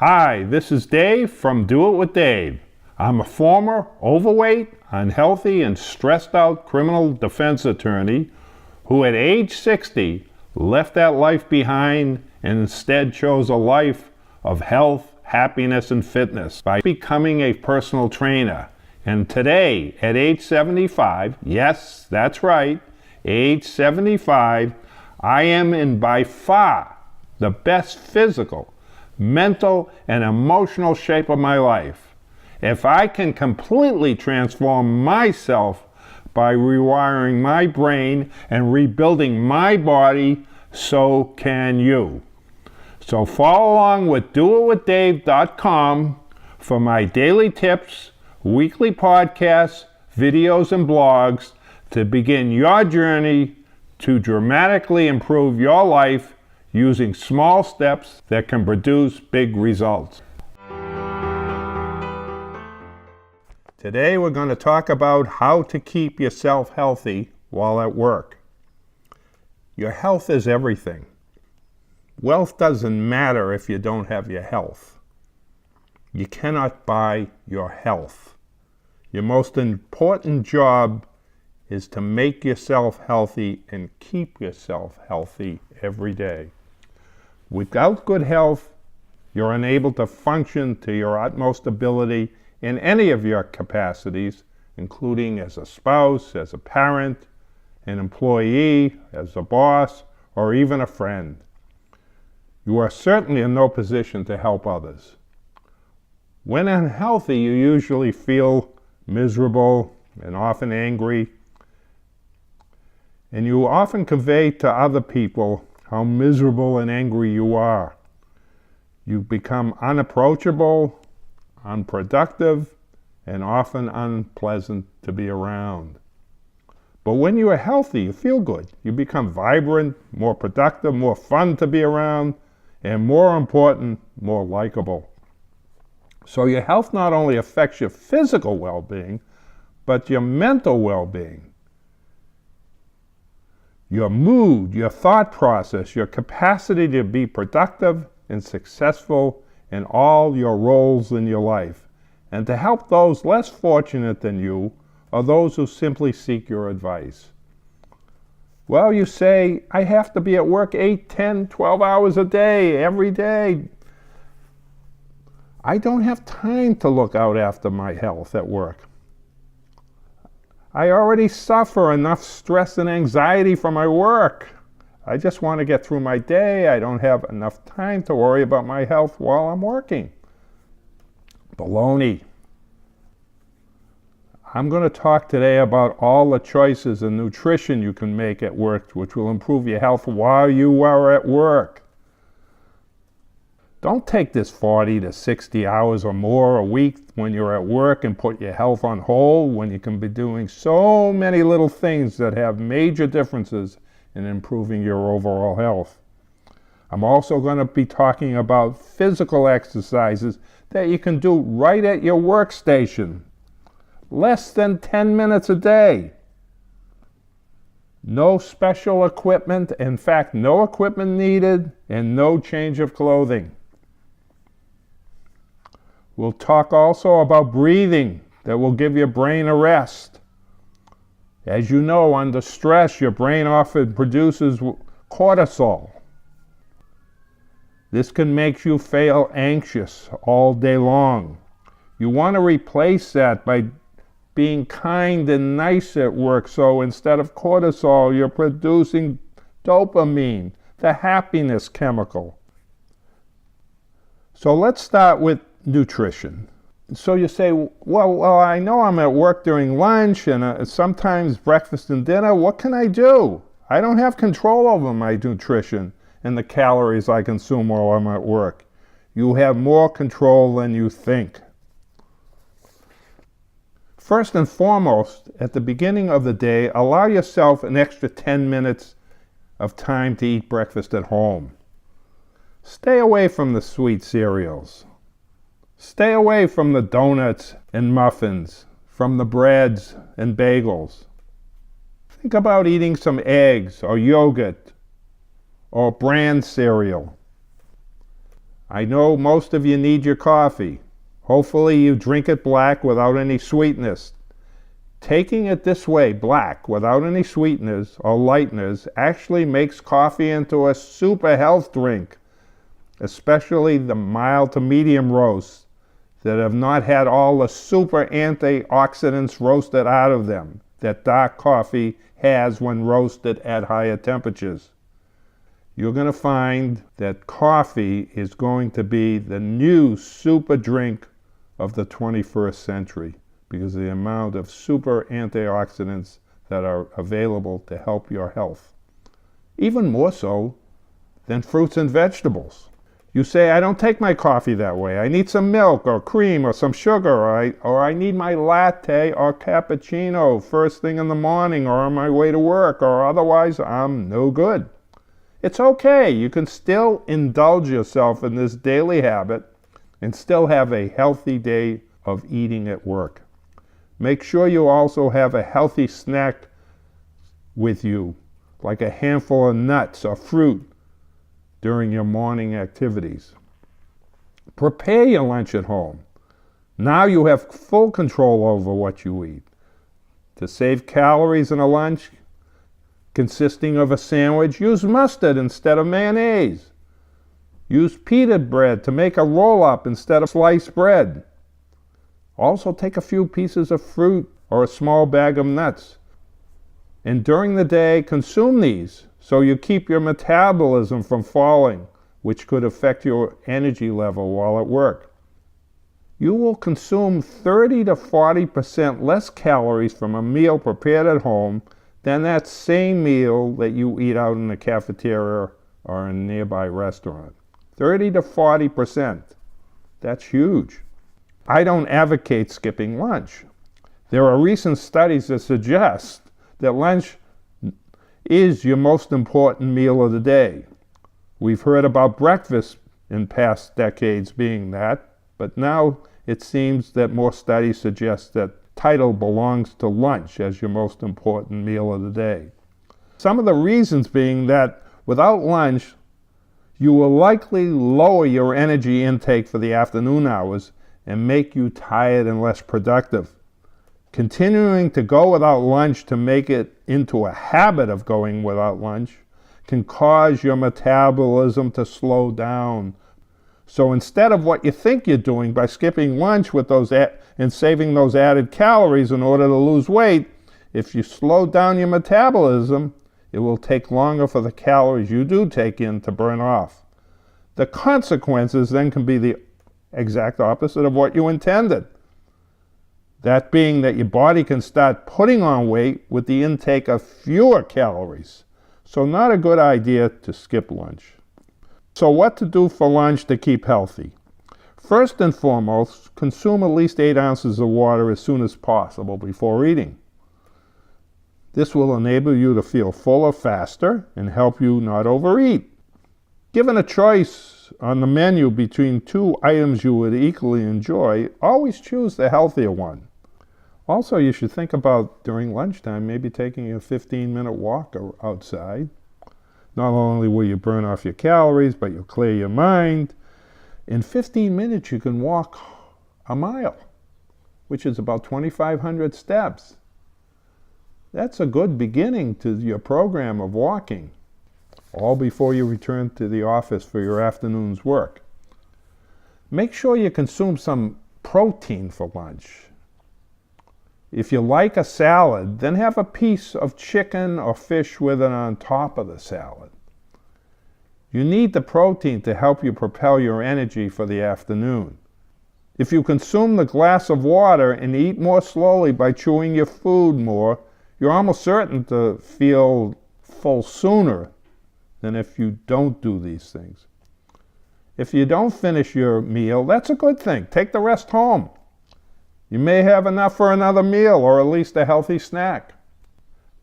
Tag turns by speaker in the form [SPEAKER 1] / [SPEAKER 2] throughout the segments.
[SPEAKER 1] Hi, this is Dave from Do It With Dave. I'm a former overweight, unhealthy, and stressed out criminal defense attorney who at age 60 left that life behind and instead chose a life of health, happiness, and fitness by becoming a personal trainer. And today, at age 75, yes, that's right, age 75, I am in by far the best physical, mental, and emotional shape of my life. If I can completely transform myself by rewiring my brain and rebuilding my body, so can you. So follow along with doitwithdave.com for my daily tips, weekly podcasts, videos, and blogs to begin your journey to dramatically improve your life using small steps that can produce big results. Today we're going to talk about how to keep yourself healthy while at work. Your health is everything. Wealth doesn't matter if you don't have your health. You cannot buy your health. Your most important job is to make yourself healthy and keep yourself healthy every day. Without good health, you're unable to function to your utmost ability in any of your capacities, including as a spouse, as a parent, an employee, as a boss, or even a friend. You are certainly in no position to help others. When unhealthy, you usually feel miserable and often angry, and you often convey to other people how miserable and angry you are. You become unapproachable, unproductive, and often unpleasant to be around. But when you are healthy, you feel good. You become vibrant, more productive, more fun to be around, and more important, more likable. So your health not only affects your physical well-being, but your mental well-being. Your mood, your thought process, your capacity to be productive and successful in all your roles in your life, and to help those less fortunate than you or those who simply seek your advice. Well, you say, I have to be at work 8, 10, 12 hours a day, every day. I don't have time to look out after my health at work. I already suffer enough stress and anxiety from my work. I just want to get through my day. I don't have enough time to worry about my health while I'm working. Baloney. I'm going to talk today about all the choices and nutrition you can make at work which will improve your health while you are at work. Don't take this 40 to 60 hours or more a week when you're at work and put your health on hold when you can be doing so many little things that have major differences in improving your overall health. I'm also going to be talking about physical exercises that you can do right at your workstation. Less than 10 minutes a day. No special equipment, in fact, no equipment needed, and no change of clothing. We'll talk also about breathing that will give your brain a rest. As you know, under stress, your brain often produces cortisol. This can make you feel anxious all day long. You want to replace that by being kind and nice at work, so instead of cortisol, you're producing dopamine, the happiness chemical. So let's start with nutrition. So you say, well, I know I'm at work during lunch and sometimes breakfast and dinner. What can I do? I don't have control over my nutrition and the calories I consume while I'm at work. You have more control than you think. First and foremost, at the beginning of the day, allow yourself an extra 10 minutes of time to eat breakfast at home. Stay away from the sweet cereals. Stay away from the donuts and muffins, from the breads and bagels. Think about eating some eggs or yogurt or bran cereal. I know most of you need your coffee. Hopefully you drink it black without any sweetness. Taking it this way, black, without any sweeteners or lighteners, actually makes coffee into a super health drink, especially the mild to medium roasts that have not had all the super antioxidants roasted out of them that dark coffee has when roasted at higher temperatures. You're going to find that coffee is going to be the new super drink of the 21st century because of the amount of super antioxidants that are available to help your health. Even more so than fruits and vegetables. You say, I don't take my coffee that way. I need some milk or cream or some sugar, or I need my latte or cappuccino first thing in the morning or on my way to work, or otherwise I'm no good. It's okay. You can still indulge yourself in this daily habit and still have a healthy day of eating at work. Make sure you also have a healthy snack with you, like a handful of nuts or fruit during your morning activities. Prepare your lunch at home. Now you have full control over what you eat. To save calories in a lunch consisting of a sandwich, use mustard instead of mayonnaise. Use pita bread to make a roll-up instead of sliced bread. Also take a few pieces of fruit or a small bag of nuts. And during the day, consume these so you keep your metabolism from falling, which could affect your energy level while at work. You will consume 30 to 40% less calories from a meal prepared at home than that same meal that you eat out in the cafeteria or in a nearby restaurant. 30 to 40%. That's huge. I don't advocate skipping lunch. There are recent studies that suggest that lunch is your most important meal of the day. We've heard about breakfast in past decades being that, but now it seems that more studies suggest that title belongs to lunch as your most important meal of the day. Some of the reasons being that without lunch, you will likely lower your energy intake for the afternoon hours and make you tired and less productive. Continuing to go without lunch to make it into a habit of going without lunch can cause your metabolism to slow down. So instead of what you think you're doing by skipping lunch with those and saving those added calories in order to lose weight, if you slow down your metabolism, it will take longer for the calories you do take in to burn off. The consequences then can be the exact opposite of what you intended. That being that your body can start putting on weight with the intake of fewer calories. So not a good idea to skip lunch. So what to do for lunch to keep healthy? First and foremost, consume at least 8 ounces of water as soon as possible before eating. This will enable you to feel fuller faster and help you not overeat. Given a choice on the menu between 2 items you would equally enjoy, always choose the healthier one. Also, you should think about, during lunchtime, maybe taking a 15-minute walk outside. Not only will you burn off your calories, but you'll clear your mind. In 15 minutes, you can walk a mile, which is about 2,500 steps. That's a good beginning to your program of walking, all before you return to the office for your afternoon's work. Make sure you consume some protein for lunch. If you like a salad, then have a piece of chicken or fish with it on top of the salad. You need the protein to help you propel your energy for the afternoon. If you consume the glass of water and eat more slowly by chewing your food more, you're almost certain to feel full sooner than if you don't do these things. If you don't finish your meal, that's a good thing. Take the rest home. You may have enough for another meal or at least a healthy snack.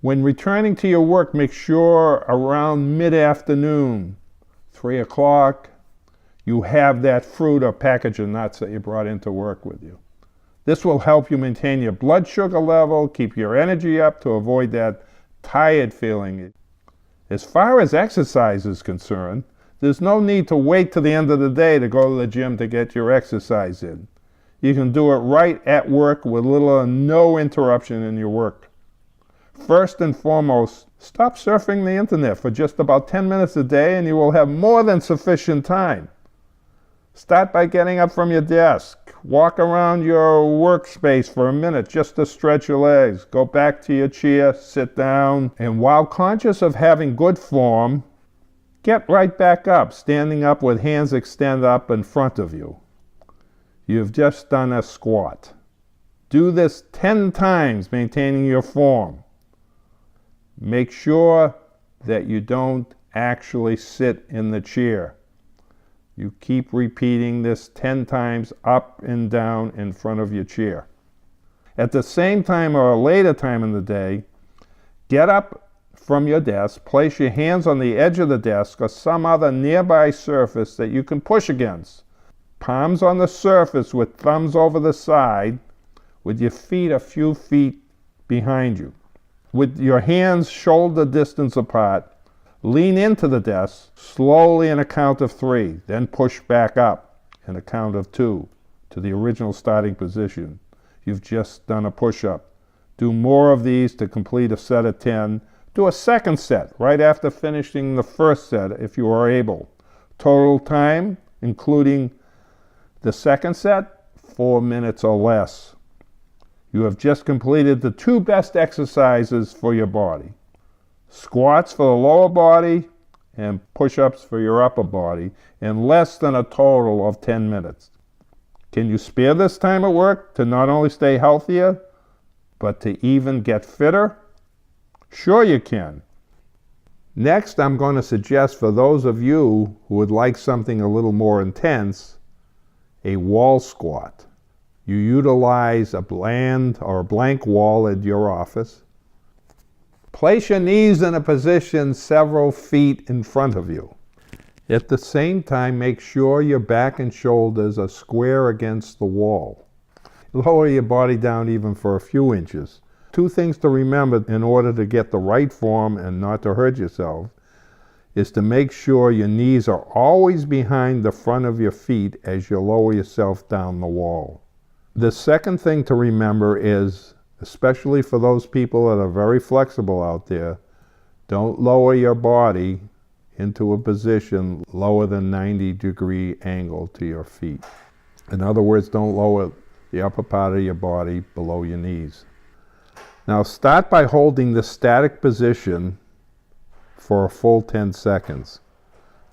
[SPEAKER 1] When returning to your work, make sure around mid-afternoon, 3 o'clock, you have that fruit or package of nuts that you brought into work with you. This will help you maintain your blood sugar level, keep your energy up to avoid that tired feeling. As far as exercise is concerned, There's no need to wait till the end of the day to go to the gym to get your exercise in. You can do it right at work with little or no interruption in your work. First and foremost, stop surfing the internet for just about 10 minutes a day and you will have more than sufficient time. Start by getting up from your desk. Walk around your workspace for a minute just to stretch your legs. Go back to your chair, sit down, and while conscious of having good form, get right back up, standing up with hands extended up in front of you. You've just done a squat. Do this 10 times, maintaining your form. Make sure that you don't actually sit in the chair. You keep repeating this 10 times up and down in front of your chair. At the same time or a later time in the day, get up from your desk, place your hands on the edge of the desk or some other nearby surface that you can push against. Palms on the surface with thumbs over the side, with your feet a few feet behind you. With your hands shoulder distance apart, lean into the desk slowly in a count of 3, then push back up in a count of 2 to the original starting position. You've just done a push-up. Do more of these to complete a set of 10. Do a second set right after finishing the first set if you are able. Total time, including the second set, 4 minutes or less. You have just completed the 2 best exercises for your body. Squats for the lower body and push-ups for your upper body in less than a total of 10 minutes. Can you spare this time at work to not only stay healthier, but to even get fitter? Sure you can. Next, I'm going to suggest for those of you who would like something a little more intense, a wall squat. You utilize a blank wall at your office. Place your knees in a position several feet in front of you. At the same time, make sure your back and shoulders are square against the wall. Lower your body down even for a few inches. 2 things to remember in order to get the right form and not to hurt yourself is to make sure your knees are always behind the front of your feet as you lower yourself down the wall. The second thing to remember is, especially for those people that are very flexible out there, don't lower your body into a position lower than 90-degree angle to your feet. In other words, don't lower the upper part of your body below your knees. Now start by holding the static position for a full 10 seconds.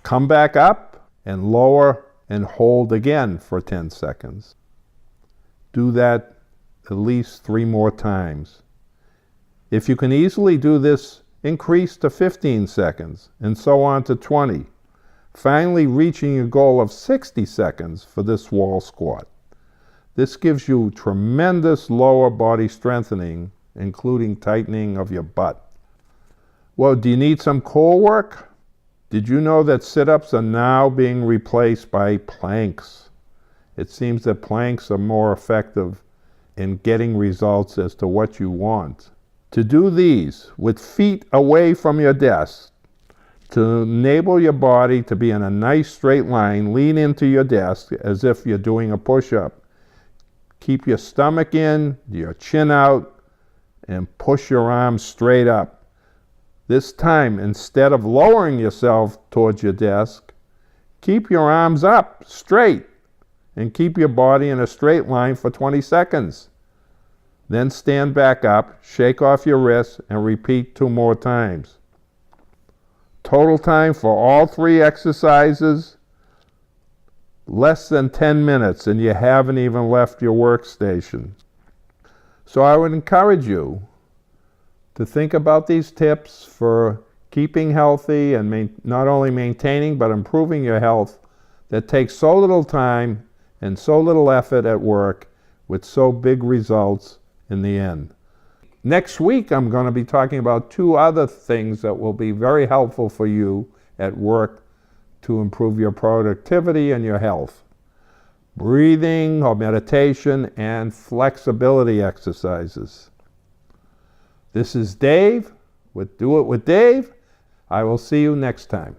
[SPEAKER 1] Come back up and lower and hold again for 10 seconds. Do that at least 3 more times. If you can easily do this, increase to 15 seconds and so on to 20, finally reaching a goal of 60 seconds for this wall squat. This gives you tremendous lower body strengthening, including tightening of your butt. Well, do you need some core work? Did you know that sit-ups are now being replaced by planks? It seems that planks are more effective in getting results as to what you want. To do these with feet away from your desk, to enable your body to be in a nice straight line, lean into your desk as if you're doing a push-up. Keep your stomach in, your chin out, and push your arms straight up. This time, instead of lowering yourself towards your desk, keep your arms up straight and keep your body in a straight line for 20 seconds. Then stand back up, shake off your wrists, and repeat 2 more times. Total time for all 3 exercises, less than 10 minutes, and you haven't even left your workstation. So I would encourage you to think about these tips for keeping healthy and not only maintaining but improving your health that takes so little time and so little effort at work with so big results in the end. Next week, I'm going to be talking about 2 other things that will be very helpful for you at work to improve your productivity and your health. Breathing or meditation and flexibility exercises. This is Dave with Do It with Dave. I will see you next time.